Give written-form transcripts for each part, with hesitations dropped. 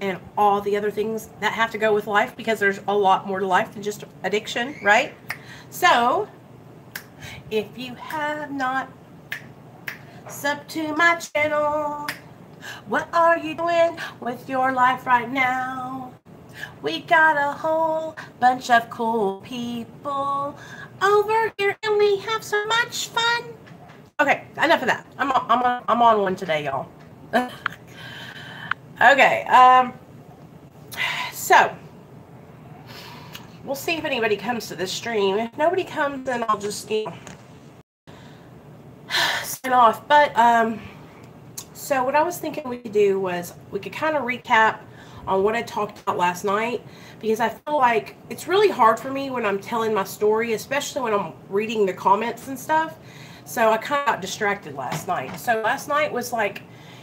and all the other things that have to go with life, because there's a lot more to life than just addiction, right? So, if you have not subbed to my channel, what are you doing with your life right now? We got a whole bunch of cool people over here, and we have so much fun. Okay, enough of that. I'm on one today, y'all. Okay, so we'll see if anybody comes to this stream. If nobody comes, then I'll just, you know, sign off. But so what I was thinking we could do was we could kind of recap on what I talked about last night, because I feel like it's really hard for me when I'm telling my story, especially when I'm reading the comments and stuff. So I kind of got distracted last night. So last night was like,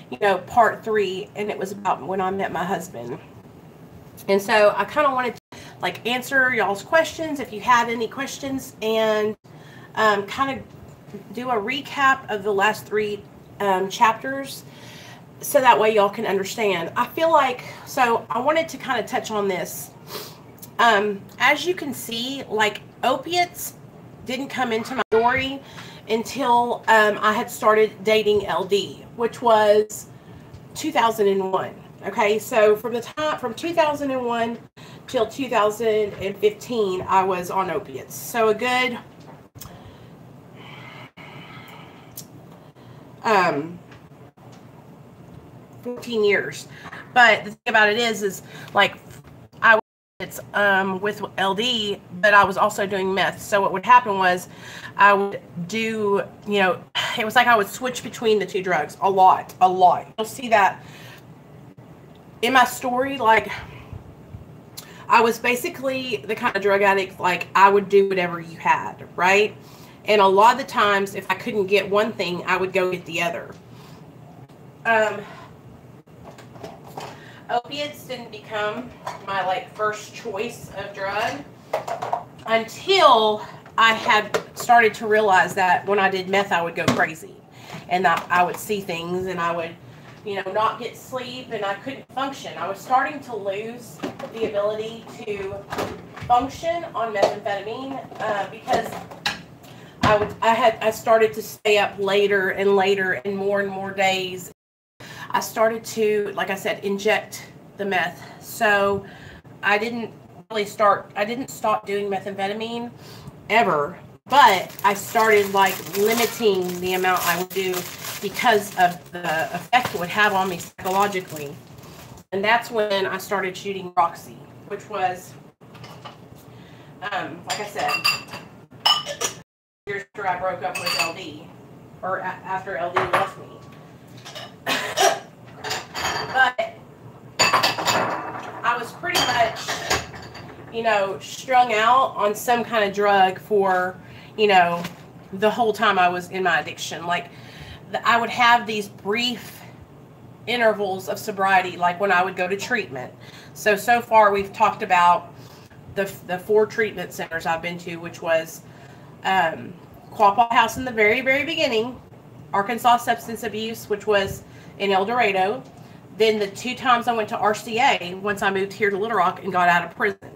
you know, part 3, and it was about when I met my husband. And so I kind of wanted to like answer y'all's questions if you had any questions, and kind of do a recap of the last 3 chapters, so that way y'all can understand. I feel like, so I wanted to kind of touch on this. As you can see, like, opiates didn't come into my story until I had started dating LD, which was 2001. Okay, so from 2001 till 2015, I was on opiates. So a good 14 years. But the thing about it is like, I was with LD, but I was also doing meth. So what would happen was I would do, you know, it was like I would switch between the 2 drugs a lot. You'll see that in my story. Like, I was basically the kind of drug addict, like, I would do whatever you had, right? And a lot of the times, if I couldn't get one thing, I would go get the other. Opiates didn't become my, like, first choice of drug until I had started to realize that when I did meth, I would go crazy. And I would see things, and I would, you know, not get sleep, and I couldn't function. I was starting to lose the ability to function on methamphetamine because I started to stay up later and later and more days. I started to, like I said, inject the meth. So I didn't stop doing methamphetamine ever, but I started, like, limiting the amount I would do because of the effect it would have on me psychologically. And that's when I started shooting Roxy, which was, like I said, years after I broke up with LD, or after LD left me. But I was pretty much, you know, strung out on some kind of drug for, you know, the whole time I was in my addiction. Like, I would have these brief intervals of sobriety, like when I would go to treatment. So far we've talked about the 4 treatment centers I've been to, which was Quapaw House in the very, very beginning, Arkansas Substance Abuse, which was in El Dorado. Then the 2 times I went to RCA once I moved here to Little Rock and got out of prison.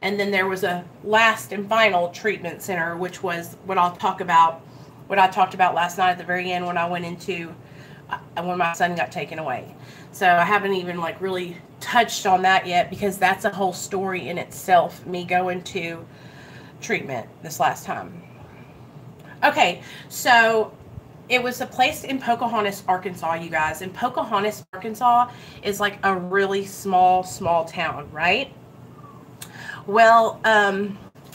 And then there was a last and final treatment center, which was what I talked about last night at the very end when I went into, when my son got taken away. So I haven't even, like, really touched on that yet, because that's a whole story in itself, me going to treatment this last time. Okay, so it was a place in Pocahontas, Arkansas, you guys. And Pocahontas, Arkansas is like a really small town, right? Well,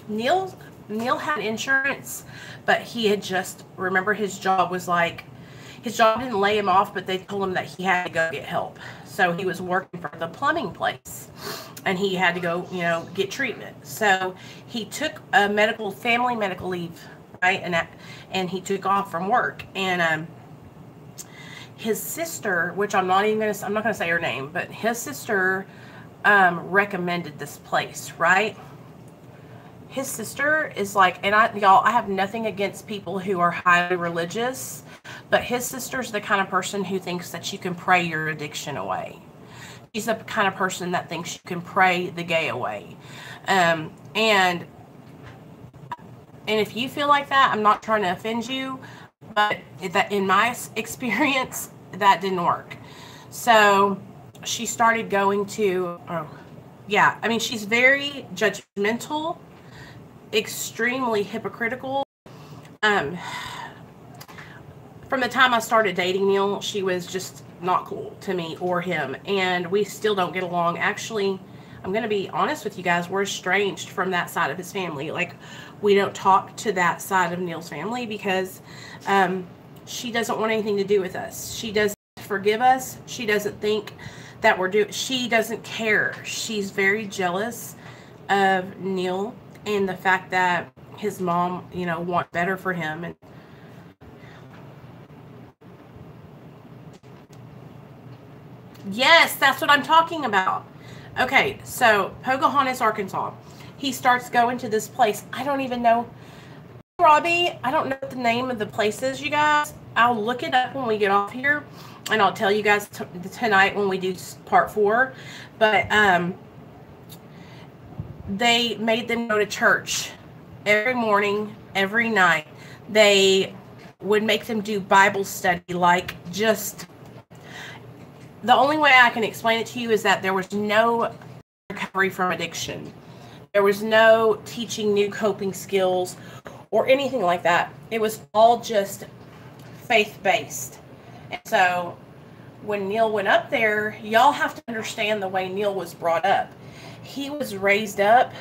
Neil had insurance, but he had just, remember, his job didn't lay him off, but they told him that he had to go get help. So he was working for the plumbing place, and he had to go, you know, get treatment. So he took a family medical leave, right? And he took off from work. And his sister, which I'm not gonna say her name, but his sister recommended this place, right? His sister is like, and y'all, I have nothing against people who are highly religious, but his sister's the kind of person who thinks that you can pray your addiction away. she's the kind of person that thinks you can pray the gay away. And if you feel like that, I'm not trying to offend you, but that in my experience, that didn't work. So she started going to, she's very judgmental, extremely hypocritical. From the time I started dating Neil, she was just not cool to me or him, and we still don't get along. Actually, I'm going to be honest with you guys, we're estranged from that side of his family. Like, we don't talk to that side of Neil's family because she doesn't want anything to do with us. She doesn't forgive us. She doesn't think that she doesn't care. She's very jealous of Neil and the fact that his mom, wants better for him. And yes, that's what I'm talking about. Okay, so Pocahontas, Arkansas. He starts going to this place. I don't even know. Robbie, I don't know what the name of the place is, you guys. I'll look it up when we get off here, and I'll tell you guys tonight when we do part 4. But they made them go to church every morning, every night. They would make them do Bible study, like just... The only way I can explain it to you is that there was no recovery from addiction. There was no teaching new coping skills or anything like that. It was all just faith-based. And so when Neil went up there, y'all have to understand the way Neil was brought up. He was raised up,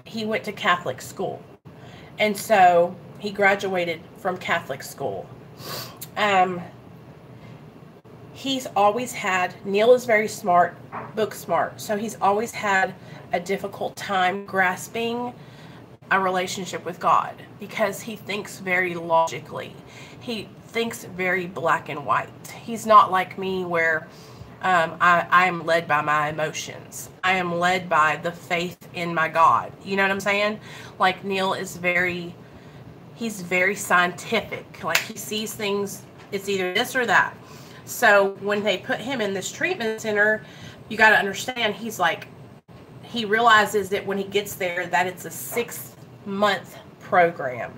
he went to Catholic school. And so he graduated from Catholic school. He's always had, Neil is very smart, book smart, so he's always had a difficult time grasping a relationship with God because he thinks very logically. He thinks very black and white. He's not like me where I am led by my emotions. I am led by the faith in my God. You know what I'm saying? Like, Neil is he's very scientific. Like, he sees things, it's either this or that. So when they put him in this treatment center, you got to understand, he realizes that when he gets there that it's a 6-month program,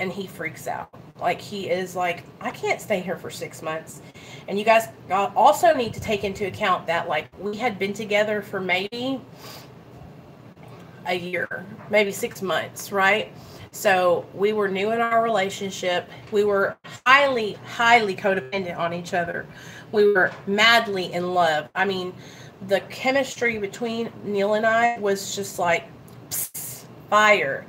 and he freaks out. Like, he is like, I can't stay here for 6 months. And you guys also need to take into account that, like, we had been together for maybe a year, maybe 6 months, right? So we were new in our relationship. We were highly, highly codependent on each other. We were madly in love. I mean, the chemistry between Neil and I was just like fire.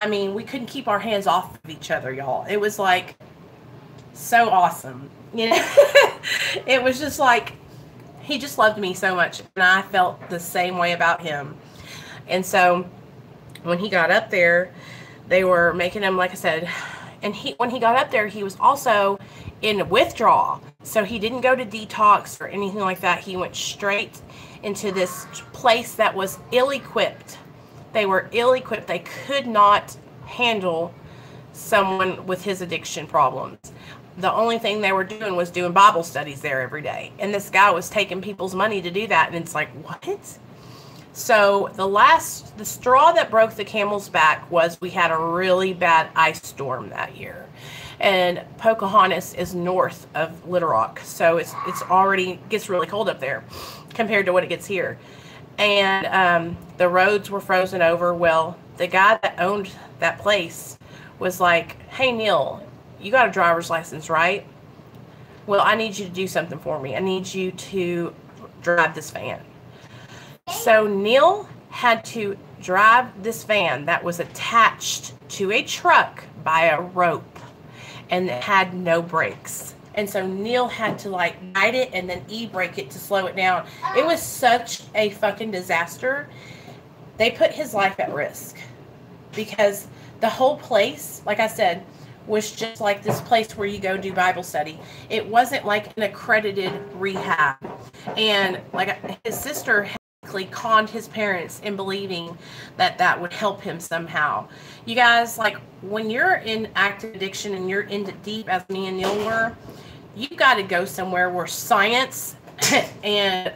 I mean, we couldn't keep our hands off of each other, y'all. It was like so awesome. It was just like, he just loved me so much, and I felt the same way about him. And so when he got up there, they were making him, like I said, and when he got up there, he was also in withdrawal. So he didn't go to detox or anything like that. He went straight into this place that was ill-equipped. They were ill-equipped. They could not handle someone with his addiction problems. The only thing they were doing was doing Bible studies there every day. And this guy was taking people's money to do that. And it's like, what? So the straw that broke the camel's back was we had a really bad ice storm that year. And Pocahontas is north of Little Rock. So it's already gets really cold up there compared to what it gets here. And the roads were frozen over. Well, the guy that owned that place was like, hey, Neil, you got a driver's license, right? Well, I need you to do something for me. I need you to drive this van. So Neil had to drive this van that was attached to a truck by a rope, and it had no brakes. And so Neil had to, like, guide it and then e-brake it to slow it down. It was such a fucking disaster. They put his life at risk because the whole place, like I said, was just like this place where you go do Bible study. It wasn't like an accredited rehab. And like his sister conned his parents in believing that that would help him somehow. You guys, like, when you're in active addiction and you're into deep, as me and Neil were, you got to go somewhere where science and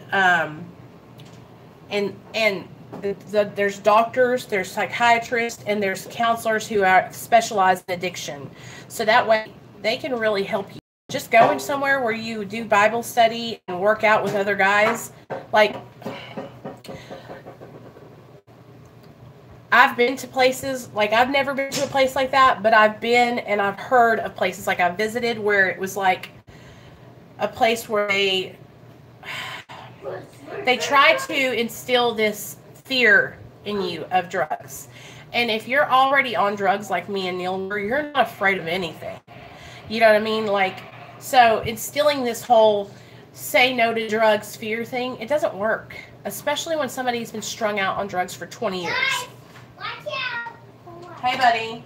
there's doctors, there's psychiatrists, and there's counselors who are specialized in addiction. So that way they can really help you. Just going somewhere where you do Bible study and work out with other guys. Like, I've been to places, like, I've never been to a place like that, but I've been and I've heard of places, like, I've visited where it was like a place where they try to instill this fear in you of drugs. And if you're already on drugs like me and Neil, you're not afraid of anything. You know what I mean? Like, so instilling this whole say no to drugs fear thing, it doesn't work. Especially when somebody's been strung out on drugs for 20 years. Hey, buddy.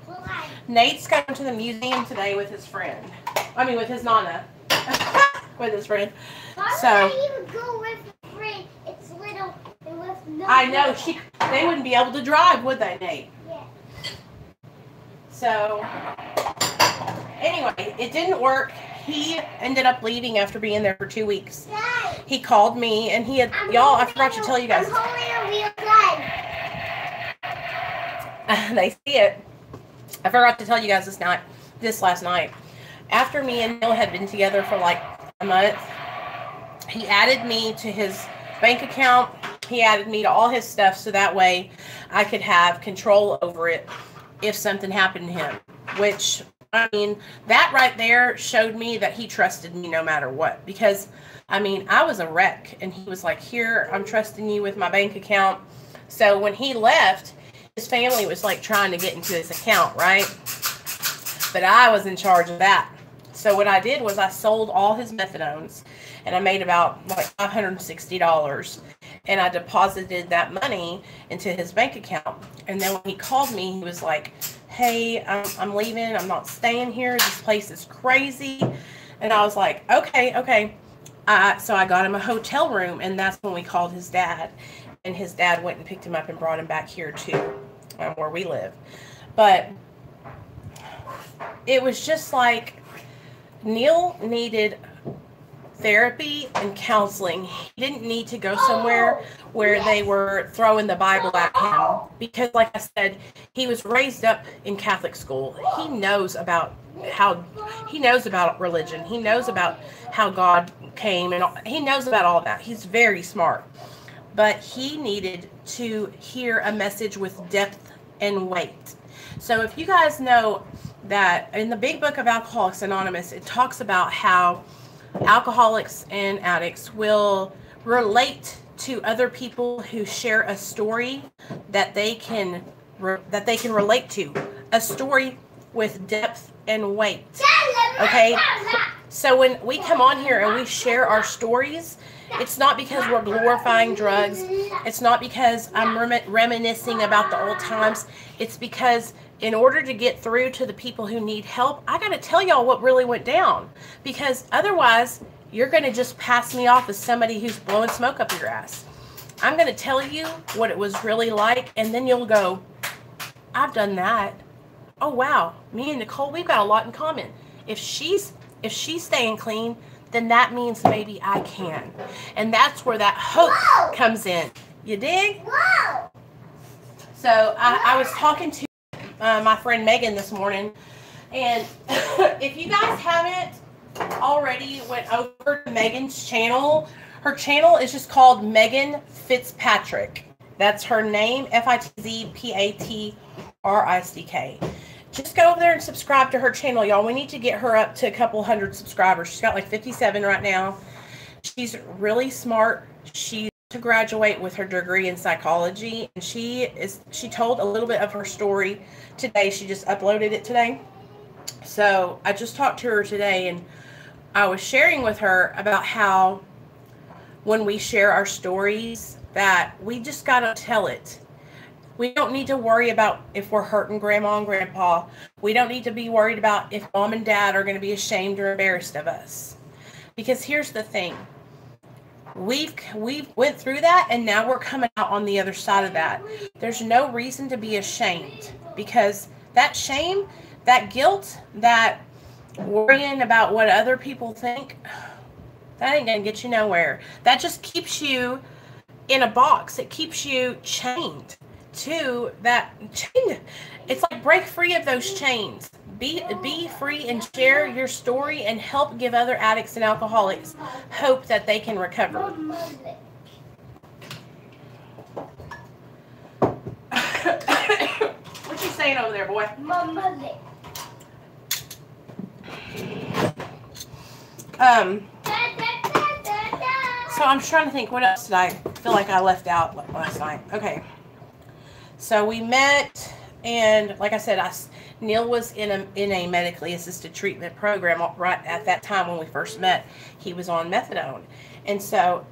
Nate's going to the museum today with his friend. I mean, with his nana. With his friend. So, you go with a friend? It's little. I know. They wouldn't be able to drive, would they, Nate? Yeah. So, anyway, it didn't work. He ended up leaving after being there for 2 weeks. Dad, He called me, and he had... Y'all, I forgot to tell you guys. I'm holding a real gun. They see it. I forgot to tell you guys this last night. After me and Neil had been together for like a month, he added me to his bank account. He added me to all his stuff so that way I could have control over it if something happened to him. Which, I mean, that right there showed me that he trusted me no matter what. Because, I mean, I was a wreck. And he was like, here, I'm trusting you with my bank account. So when he left, his family was like trying to get into his account, right? But I was in charge of that. So what I did was I sold all his methadones, and I made about like $560, and I deposited that money into his bank account. And then when he called me, he was like, hey, I'm leaving. I'm not staying here. This place is crazy. And I was like, okay. So I got him a hotel room, and that's when we called his dad. And his dad went and picked him up and brought him back here to where we live. But it was just like Neil needed therapy and counseling. He didn't need to go somewhere where they were throwing the Bible at him. Because like I said, he was raised up in Catholic school. He knows about religion. He knows about how God came, and he knows about all that. He's very smart. But he needed to hear a message with depth and weight. So if you guys know that in the big book of Alcoholics Anonymous, it talks about how alcoholics and addicts will relate to other people who share a story that they can relate to, a story with depth and weight. Okay? So when we come on here and we share our stories, it's not because we're glorifying drugs. It's not because I'm reminiscing about the old times. It's because in order to get through to the people who need help, I got to tell y'all what really went down. Because otherwise, you're going to just pass me off as somebody who's blowing smoke up your ass. I'm going to tell you what it was really like, and then you'll go, I've done that. Oh, wow. Me and Nicole, we've got a lot in common. If she's staying clean, then that means maybe I can. And that's where that hope comes in. You dig? Whoa. So I was talking to my friend Megan this morning. And if you guys haven't already went over to Megan's channel, her channel is just called Megan Fitzpatrick. That's her name, Fitzpatrick. Just go over there and subscribe to her channel, y'all. We need to get her up to a couple hundred subscribers. She's got like 57 right now. She's really smart. She's to graduate with her degree in psychology, and she told a little bit of her story today. She just uploaded it today. So I just talked to her today, and I was sharing with her about how when we share our stories that we just got to tell it. We don't need to worry about if we're hurting grandma and grandpa. We don't need to be worried about if mom and dad are going to be ashamed or embarrassed of us. Because here's the thing. We've went through that, and now we're coming out on the other side of that. There's no reason to be ashamed, because that shame, that guilt, that worrying about what other people think, That ain't gonna get you nowhere. That just keeps you in a box. It keeps you chained to that chain. It's like break free of those chains. Be free and share your story and help give other addicts and alcoholics hope that they can recover. What you saying over there, boy? So I'm trying to think, what else did I feel like I left out last night? Okay. So we met, and like I said, Neil was in a medically assisted treatment program right at that time when we first met. He was on methadone. And so,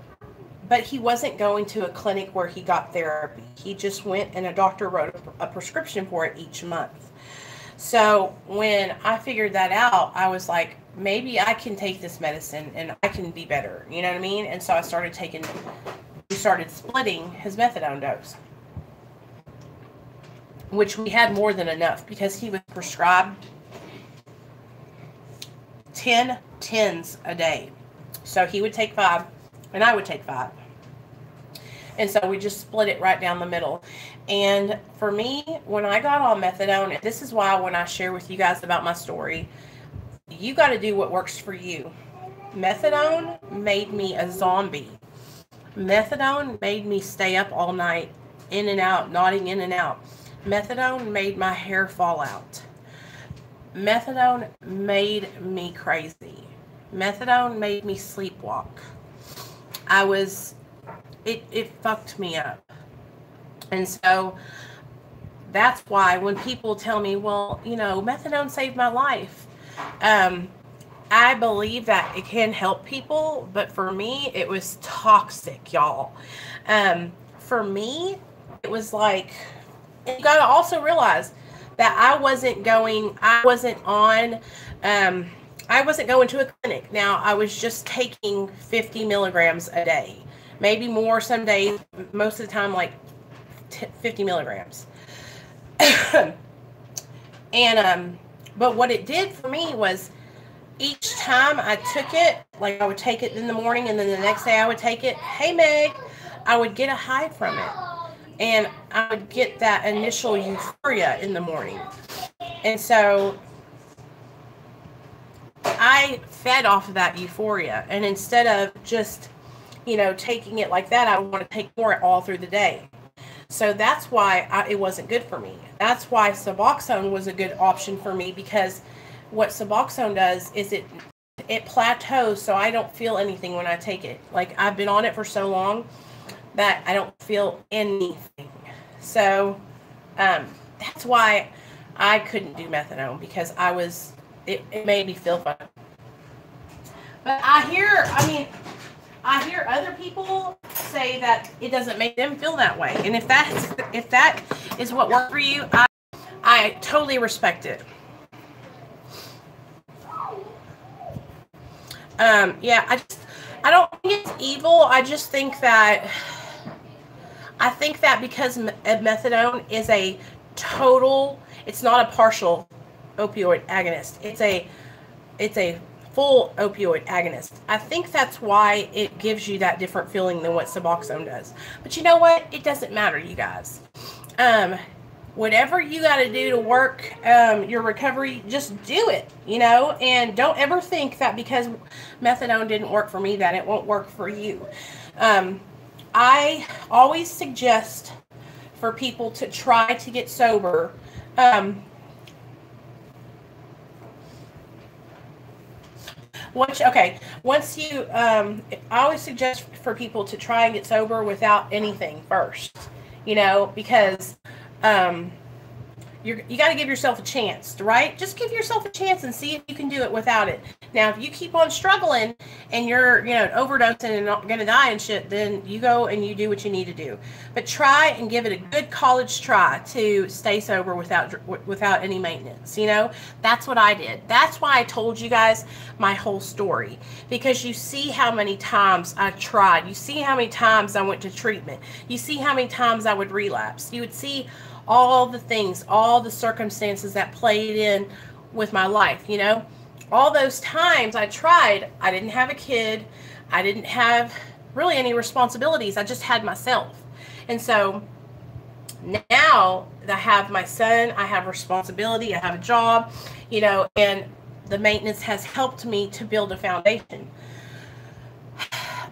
but he wasn't going to a clinic where he got therapy. He just went and a doctor wrote a prescription for it each month. So when I figured that out, I was like, maybe I can take this medicine and I can be better. You know what I mean? And so I started splitting his methadone dose, which we had more than enough because he was prescribed 10 tens a day. So he would take 5 and I would take 5. And so we just split it right down the middle. And for me, when I got on methadone, and this is why when I share with you guys about my story, you got to do what works for you. Methadone made me a zombie. Methadone made me stay up all night, in and out, nodding in and out. Methadone made my hair fall out. Methadone made me crazy. Methadone made me sleepwalk. It fucked me up. And so that's why when people tell me, well, you know, methadone saved my life. I believe that it can help people, but for me, it was toxic, y'all. For me, it was like, you got to also realize that I wasn't going to a clinic. Now, I was just taking 50 milligrams a day, maybe more some days, most of the time, like 50 milligrams. And, but what it did for me was each time I took it, like I would take it in the morning and then the next day I would take it. Hey, Meg, I would get a high from it. And I would get that initial euphoria in the morning. And so I fed off of that euphoria. And instead of just, you know, taking it like that, I would want to take more all through the day. So that's why it wasn't good for me. That's why Suboxone was a good option for me, because what Suboxone does is it plateaus, so I don't feel anything when I take it. Like, I've been on it for so long that I don't feel anything. So that's why I couldn't do methadone, because it made me feel fun. But I hear other people say that it doesn't make them feel that way. And if that is what worked for you, I totally respect it. Yeah, I don't think it's evil. I just think that because methadone is a total, it's not a partial opioid agonist. It's a full opioid agonist. I think that's why it gives you that different feeling than what Suboxone does. But you know what? It doesn't matter, you guys. Whatever you got to do to work your recovery, just do it, you know, and don't ever think that because methadone didn't work for me that it won't work for you. I always suggest for people to try to get sober. I always suggest for people to try and get sober without anything first, you know, because you got to give yourself a chance, right? Just give yourself a chance and see if you can do it without it. Now, if you keep on struggling and you're, you know, overdosing and not going to die and shit, then you go and you do what you need to do. But try and give it a good college try to stay sober without any maintenance, you know? That's what I did. That's why I told you guys my whole story, because you see how many times I tried. You see how many times I went to treatment. You see how many times I would relapse. You would see all the things, all the circumstances that played in with my life, you know? All those times I tried, I didn't have a kid, I didn't have really any responsibilities. I just had myself. And so now that I have my son, I have responsibility, I have a job, you know, and the maintenance has helped me to build a foundation.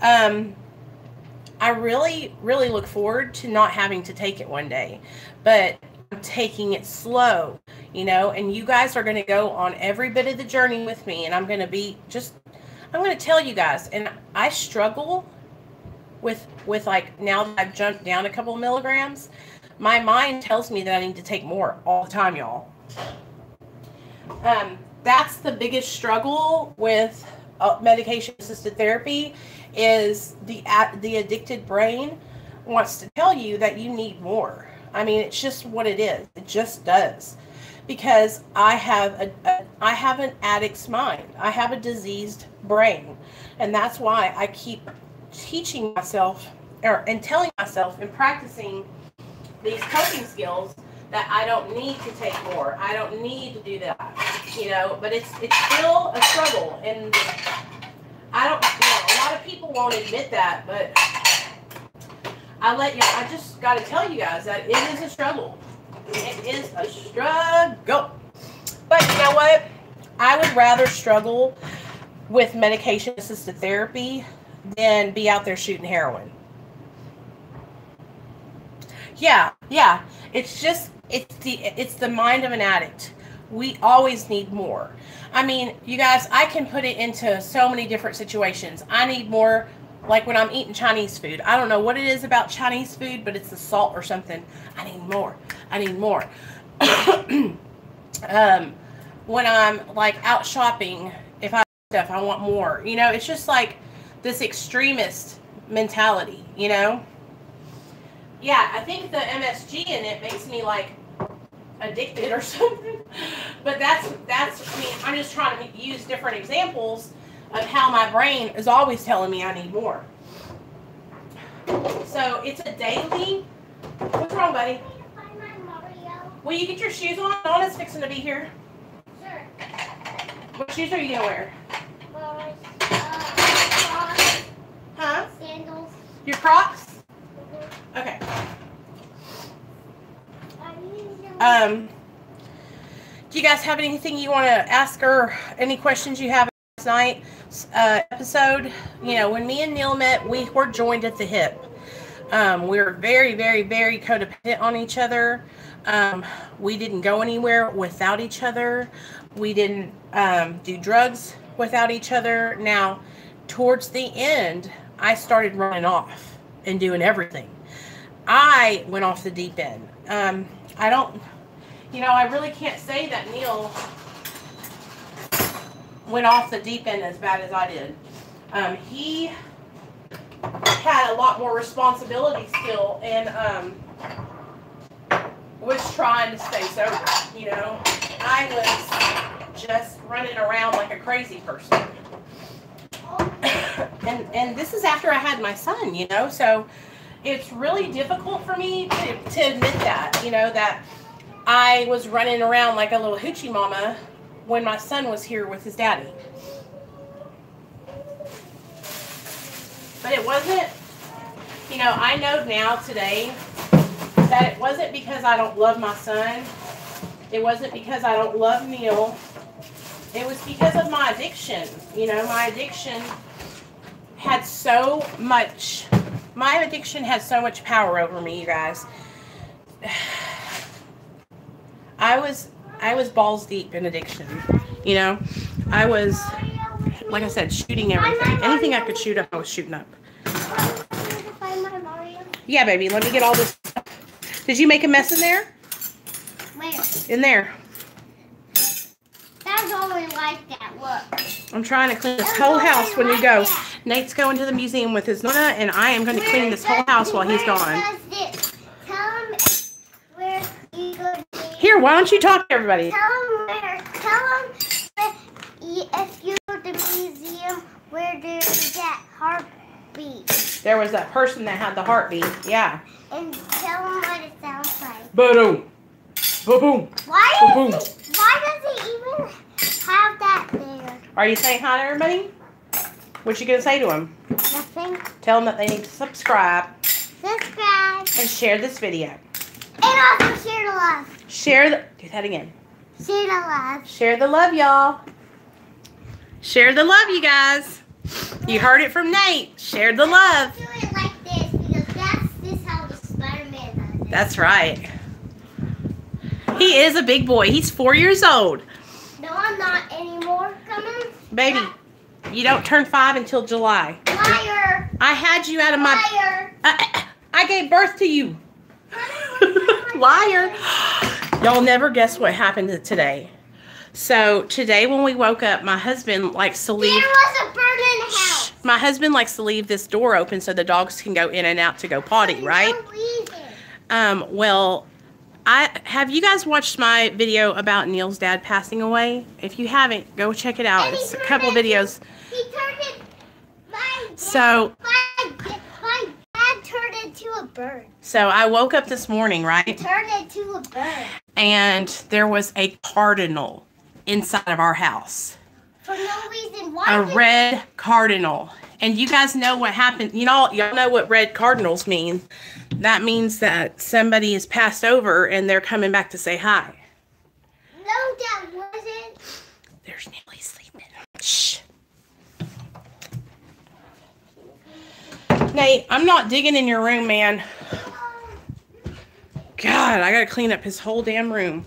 I really, really look forward to not having to take it one day, but I'm taking it slow, you know, and you guys are going to go on every bit of the journey with me, and I'm going to tell you guys, and I struggle with like, now that I've jumped down a couple of milligrams, my mind tells me that I need to take more all the time, y'all. That's the biggest struggle with medication-assisted therapy, is the addicted brain wants to tell you that you need more. I mean, it's just what it is. It just does. Because I have an addict's mind. I have a diseased brain. And that's why I keep teaching myself and telling myself and practicing these coping skills that I don't need to take more. I don't need to do that, you know, but it's still a struggle. And I don't, you know, a lot of people won't admit that, but I just got to tell you guys that it is a struggle. It is a struggle. But you know what? I would rather struggle with medication-assisted therapy than be out there shooting heroin. Yeah. It's the mind of an addict. We always need more. I mean, you guys, I can put it into so many different situations. I need more, like when I'm eating Chinese food. I don't know what it is about Chinese food, but it's the salt or something. I need more. When I'm like out shopping, if I stuff, I want more. You know, it's just like this extremist mentality, you know? Yeah, I think the MSG in it makes me like addicted or something. But that's I mean, I'm just trying to use different examples of how my brain is always telling me I need more. So it's a daily. What's wrong, buddy? Will you get your shoes on? Donna's fixing to be here. Sure. What shoes are you gonna wear? Crocs. Huh? Sandals. Your Crocs? Okay. Do you guys have anything you want to ask her? Any questions you have last night's episode? You know, when me and Neil met, we were joined at the hip. We were very, very, very codependent on each other. We didn't go anywhere without each other. We didn't do drugs without each other. Now, towards the end, I started running off and doing everything. I went off the deep end. I don't, you know, I really can't say that Neil went off the deep end as bad as I did. He had a lot more responsibility still, and was trying to stay sober, you know. I was just running around like a crazy person. And this is after I had my son, you know, so it's really difficult for me to admit that, you know, that I was running around like a little hoochie mama when my son was here with his daddy. But it wasn't, you know, I know now today that it wasn't because I don't love my son. It wasn't because I don't love Neil. It was because of my addiction. You know, my addiction had so much power over me, you guys. I was balls deep in addiction. You know, I was, like I said, shooting everything. Anything I could shoot up, I was shooting up. Yeah, baby, let me get all this stuff. Did you make a mess in there? Where? In there. That's only like that, look. I'm trying to clean this whole house when you go. Nate's going to the museum with his Nonna, and I am going to clean this whole house while he's gone. Tell him where you go. Here, why don't you talk to everybody? Tell him if you go to the museum, where do you get heartbeat? There was that person that had the heartbeat. Yeah. And tell him what it sounds like. Ba-doom. Ba-boom. Why does he even have that there? Are you saying hi to everybody? What you gonna say to them? Nothing. Tell them that they need to subscribe. Subscribe. And share this video. And also share the love. Do that again. Share the love. Share the love, y'all. Share the love, you guys. You heard it from Nate. Share the love. Do it like this because this how the Spider-Man does it. That's right. He is a big boy. He's 4 years old. No, I'm not anymore. Come on. Baby, you don't turn 5 until July. Liar. I had you out of my... Liar. I gave birth to you. Liar. Y'all never guess what happened today. So today when we woke up, my husband likes to leave... There was a bird in the house. My husband likes to leave this door open so the dogs can go in and out to go potty, right? Well, have you guys watched my video about Neil's dad passing away? If you haven't, go check it out. It's a couple of videos. He turned it... My dad turned into a bird. So I woke up this morning, right? He turned into a bird. And there was a cardinal inside of our house. For no reason. Why? A red cardinal. And you guys know what happened. Y'all know what red cardinals mean. That means that somebody has passed over and they're coming back to say hi. No, that wasn't. There's Nelly sleeping. Shh. Nate, I'm not digging in your room, man. God, I gotta clean up his whole damn room.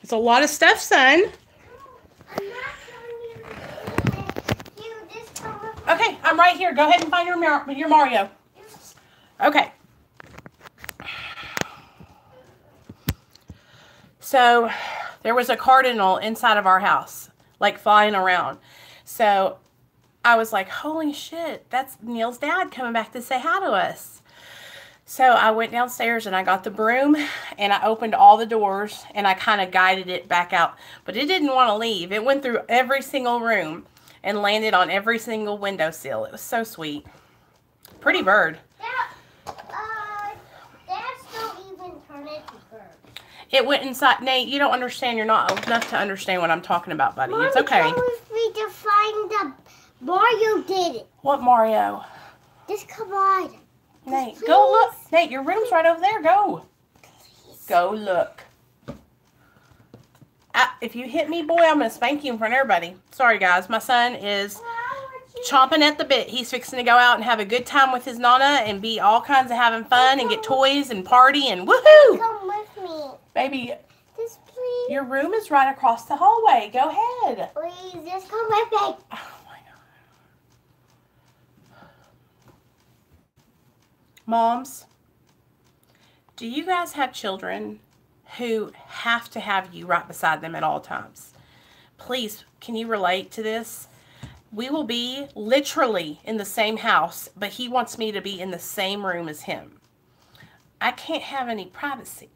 It's a lot of stuff, son. Okay, I'm right here. Go ahead and find your Mario. Okay. So, there was a cardinal inside of our house, like flying around. So, I was like, holy shit, that's Neil's dad coming back to say hi to us. So, I went downstairs and I got the broom and I opened all the doors and I kind of guided it back out. But it didn't want to leave. It went through every single room and landed on every single windowsill. It was so sweet. Pretty bird. That's not even turned into bird. It went inside. Nate, you don't understand. You're not old enough to understand what I'm talking about, buddy. Mommy, it's okay. come with me to find the Mario did it. What Mario? Just come on. Nate, Please. go look. Nate, your room's right over there. Go. Please. Go look. If you hit me, boy, I'm going to spank you in front of everybody. Sorry, guys. My son is chomping at the bit. He's fixing to go out and have a good time with his Nana and be all kinds of having fun and get toys and party and woohoo. Come with me. Baby, Just please. your room is right across the hallway. Go ahead. Please, just come with me. Oh, my God. Moms, do you guys have children who have to have you right beside them at all times? Please, can you relate to this? We will be literally in the same house, but he wants me to be in the same room as him. I can't have any privacy.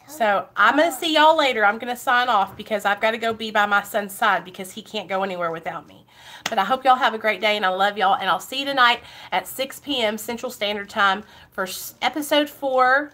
So I'm going to see y'all later. I'm going to sign off because I've got to go be by my son's side because he can't go anywhere without me. But I hope y'all have a great day and I love y'all. And I'll see you tonight at 6 p.m. Central Standard Time for episode 4